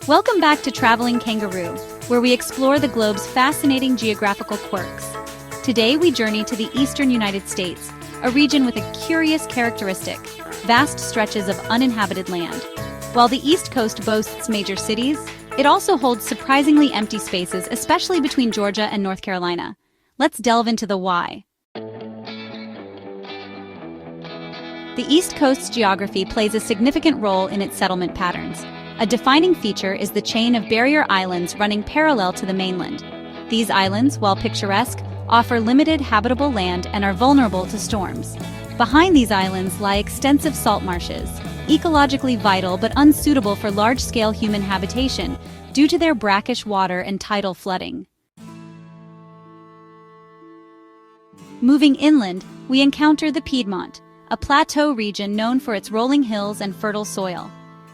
Welcome back to Traveling Kangaroo, where we explore the globe's fascinating geographical quirks. Today we journey to the eastern United States, a region with a curious characteristic: vast stretches of uninhabited land. While the East Coast boasts major cities, it also holds surprisingly empty spaces, especially between Georgia and North Carolina. Let's delve into the why. The East Coast's geography plays a significant role in its settlement patterns. A defining feature is the chain of barrier islands running parallel to the mainland. These islands, while picturesque, offer limited habitable land and are vulnerable to storms. Behind these islands lie extensive salt marshes, ecologically vital but unsuitable for large-scale human habitation due to their brackish water and tidal flooding. Moving inland, we encounter the Piedmont, a plateau region known for its rolling hills and fertile soil.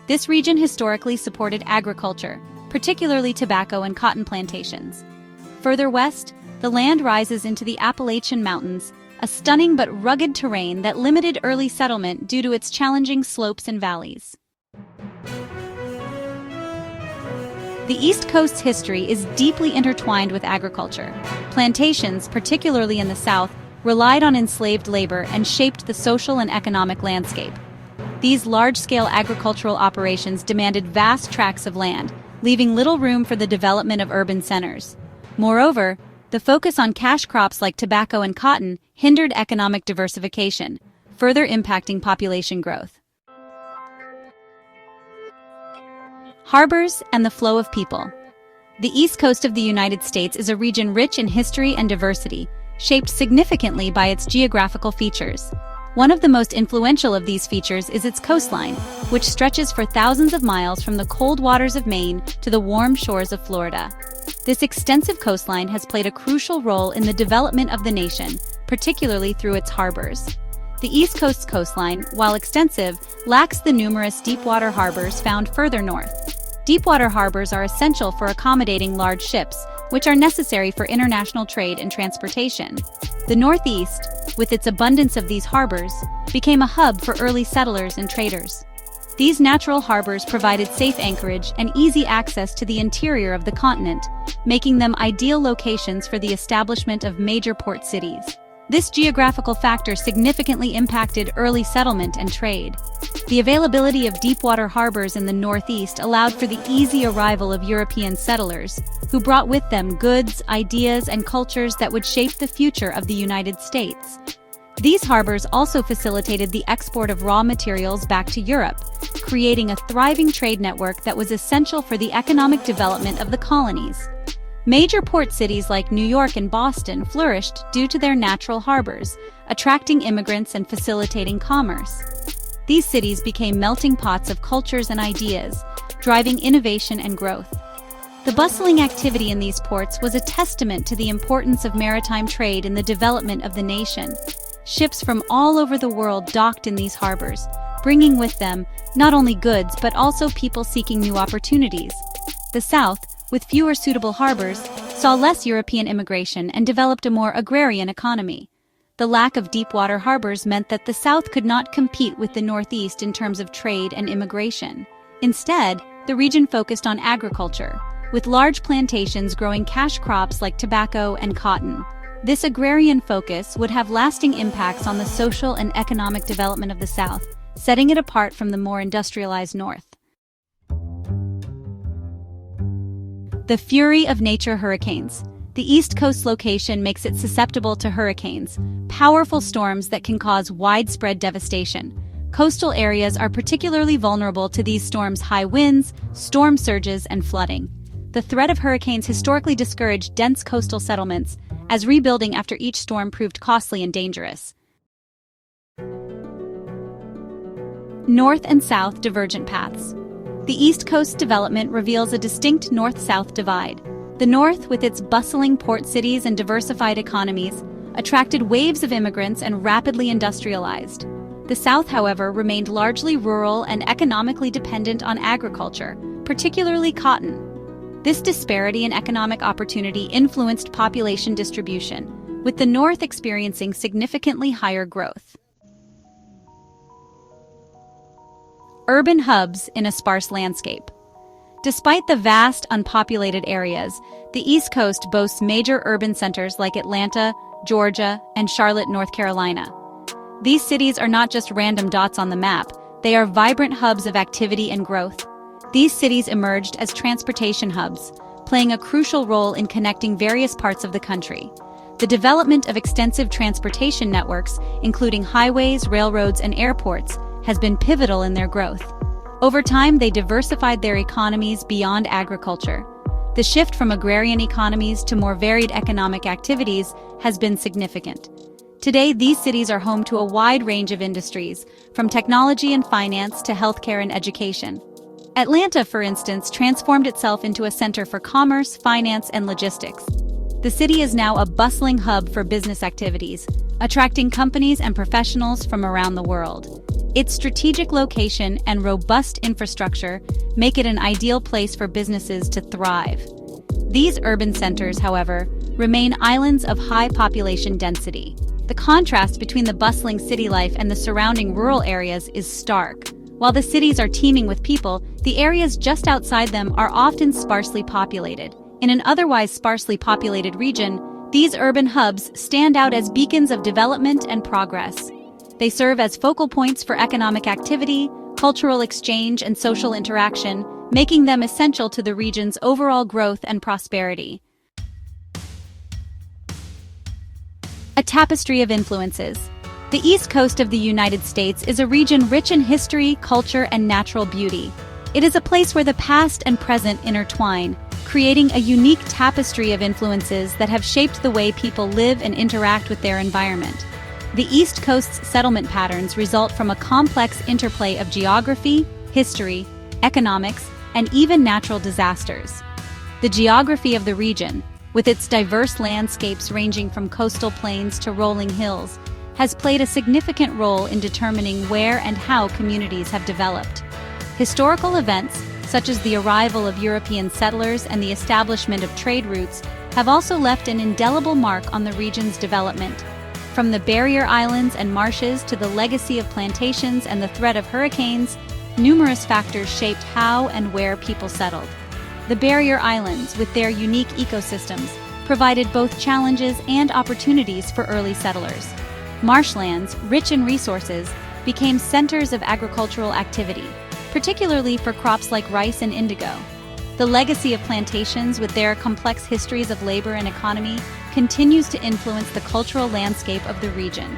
This region historically supported agriculture, particularly tobacco and cotton plantations. Further west, the land rises into the Appalachian Mountains, a stunning but rugged terrain that limited early settlement due to its challenging slopes and valleys. The East Coast's history is deeply intertwined with agriculture. Plantations, particularly in the South, relied on enslaved labor and shaped the social and economic landscape. These large-scale agricultural operations demanded vast tracts of land, leaving little room for the development of urban centers. Moreover, the focus on cash crops like tobacco and cotton hindered economic diversification, further impacting population growth. Harbors and the flow of people. The East Coast of the United States is a region rich in history and diversity, shaped significantly by its geographical features. One of the most influential of these features is its coastline, which stretches for thousands of miles from the cold waters of Maine to the warm shores of Florida. This extensive coastline has played a crucial role in the development of the nation, particularly through its harbors. The East Coast's coastline, while extensive, lacks the numerous deepwater harbors found further north. Deepwater harbors are essential for accommodating large ships, which are necessary for international trade and transportation. The Northeast, with its abundance of these harbors, became a hub for early settlers and traders. These natural harbors provided safe anchorage and easy access to the interior of the continent, making them ideal locations for the establishment of major port cities. This geographical factor significantly impacted early settlement and trade. The availability of deepwater harbors in the Northeast allowed for the easy arrival of European settlers, who brought with them goods, ideas, and cultures that would shape the future of the United States. These harbors also facilitated the export of raw materials back to Europe, creating a thriving trade network that was essential for the economic development of the colonies. Major port cities like New York and Boston flourished due to their natural harbors, attracting immigrants and facilitating commerce. These cities became melting pots of cultures and ideas, driving innovation and growth. The bustling activity in these ports was a testament to the importance of maritime trade in the development of the nation. Ships from all over the world docked in these harbors, bringing with them not only goods but also people seeking new opportunities. The South, with fewer suitable harbors, saw less European immigration and developed a more agrarian economy. The lack of deepwater harbors meant that the South could not compete with the Northeast in terms of trade and immigration. Instead, the region focused on agriculture, with large plantations growing cash crops like tobacco and cotton. This agrarian focus would have lasting impacts on the social and economic development of the South, setting it apart from the more industrialized North. The fury of nature hurricanes. The East Coast location makes it susceptible to hurricanes, powerful storms that can cause widespread devastation. Coastal areas are particularly vulnerable to these storms' high winds, storm surges, and flooding. The threat of hurricanes historically discouraged dense coastal settlements, as rebuilding after each storm proved costly and dangerous. North and South Divergent Paths. The East Coast development reveals a distinct north-south divide. The North, with its bustling port cities and diversified economies, attracted waves of immigrants and rapidly industrialized. The South, however, remained largely rural and economically dependent on agriculture, particularly cotton. This disparity in economic opportunity influenced population distribution, with the North experiencing significantly higher growth. Urban hubs in a sparse landscape. Despite the vast, unpopulated areas, the East Coast boasts major urban centers like Atlanta, Georgia, and Charlotte, North Carolina. These cities are not just random dots on the map, they are vibrant hubs of activity and growth. These cities emerged as transportation hubs, playing a crucial role in connecting various parts of the country. The development of extensive transportation networks, including highways, railroads, and airports, has been pivotal in their growth. Over time, they diversified their economies beyond agriculture. The shift from agrarian economies to more varied economic activities has been significant. Today, these cities are home to a wide range of industries, from technology and finance to healthcare and education. Atlanta, for instance, transformed itself into a center for commerce, finance, and logistics. The city is now a bustling hub for business activities, attracting companies and professionals from around the world. Its strategic location and robust infrastructure make it an ideal place for businesses to thrive. These urban centers, however, remain islands of high population density. The contrast between the bustling city life and the surrounding rural areas is stark. While the cities are teeming with people, the areas just outside them are often sparsely populated. In an otherwise sparsely populated region, these urban hubs stand out as beacons of development and progress. They serve as focal points for economic activity, cultural exchange, and social interaction, making them essential to the region's overall growth and prosperity. A tapestry of influences. The East Coast of the United States is a region rich in history, culture, and natural beauty. It is a place where the past and present intertwine, creating a unique tapestry of influences that have shaped the way people live and interact with their environment. The East Coast's settlement patterns result from a complex interplay of geography, history, economics, and even natural disasters. The geography of the region, with its diverse landscapes ranging from coastal plains to rolling hills, has played a significant role in determining where and how communities have developed. Historical events, such as the arrival of European settlers and the establishment of trade routes, have also left an indelible mark on the region's development. From the barrier islands and marshes to the legacy of plantations and the threat of hurricanes, numerous factors shaped how and where people settled. The barrier islands, with their unique ecosystems, provided both challenges and opportunities for early settlers. Marshlands, rich in resources, became centers of agricultural activity, particularly for crops like rice and indigo. The legacy of plantations, with their complex histories of labor and economy, continues to influence the cultural landscape of the region.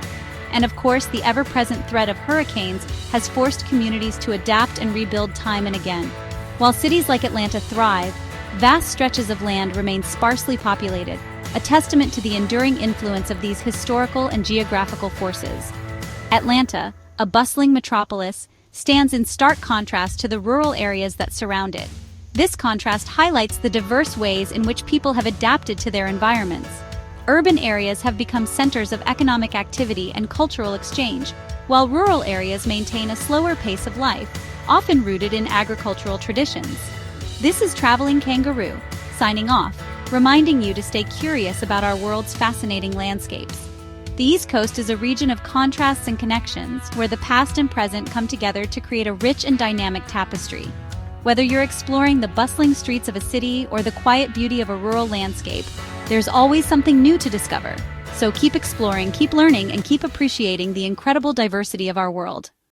And of course, the ever-present threat of hurricanes has forced communities to adapt and rebuild time and again. While cities like Atlanta thrive, vast stretches of land remain sparsely populated, a testament to the enduring influence of these historical and geographical forces. Atlanta, a bustling metropolis, stands in stark contrast to the rural areas that surround it. This contrast highlights the diverse ways in which people have adapted to their environments. Urban areas have become centers of economic activity and cultural exchange, while rural areas maintain a slower pace of life, often rooted in agricultural traditions. This is Traveling Kangaroo, signing off, reminding you to stay curious about our world's fascinating landscapes. The East Coast is a region of contrasts and connections, where the past and present come together to create a rich and dynamic tapestry. Whether you're exploring the bustling streets of a city or the quiet beauty of a rural landscape, there's always something new to discover. So keep exploring, keep learning, and keep appreciating the incredible diversity of our world.